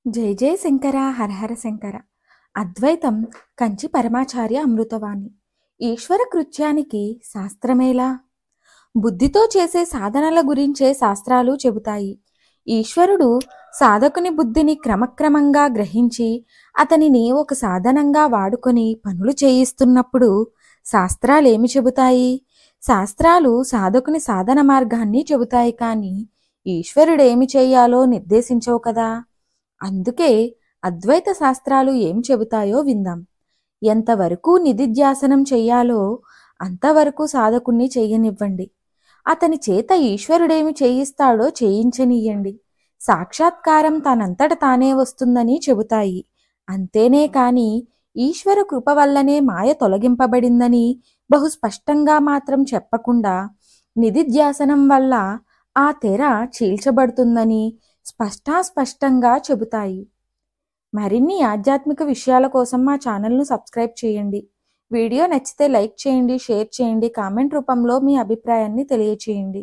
జై జై శంకర హరహర శంకర. అద్వైతం కంచి పరమాచార్య అమృతవాణి. ఈశ్వర కృత్యానికి శాస్త్రమేలా? బుద్ధితో చేసే సాధనల గురించే శాస్త్రాలు చెబుతాయి. ఈశ్వరుడు సాధకుని బుద్ధిని క్రమక్రమంగా గ్రహించి అతనిని ఒక సాధనంగా వాడుకొని పనులు చేయిస్తున్నప్పుడు శాస్త్రాలేమి చెబుతాయి? శాస్త్రాలు సాధకుని సాధన మార్గాన్ని చెబుతాయి, కానీ ఈశ్వరుడేమి చేయాలో నిర్దేశించవు కదా. అందుకే అద్వైత శాస్త్రాలు ఏం చెబుతాయో విందాం. ఎంతవరకు నిధిధ్యాసనం చెయ్యాలో అంతవరకు సాధకుణ్ణి చెయ్యనివ్వండి. అతని చేత ఈశ్వరుడేమి చేయిస్తాడో చేయించనీయండి. సాక్షాత్కారం తనంతట తానే వస్తుందని చెబుతాయి. అంతేనే కాని ఈశ్వర కృప వల్లనే మాయ తొలగింపబడిందని బహు స్పష్టంగా మాత్రం చెప్పకుండా నిధిధ్యాసనం వల్ల ఆ తెర చీల్చబడుతుందని స్పష్టంగా చెబుతాయి. మరిన్ని ఆధ్యాత్మిక విషయాల కోసం మా ఛానల్ను సబ్స్క్రైబ్ చేయండి. వీడియో నచ్చితే లైక్ చేయండి, షేర్ చేయండి, కామెంట్ రూపంలో మీ అభిప్రాయాన్ని తెలియచేయండి.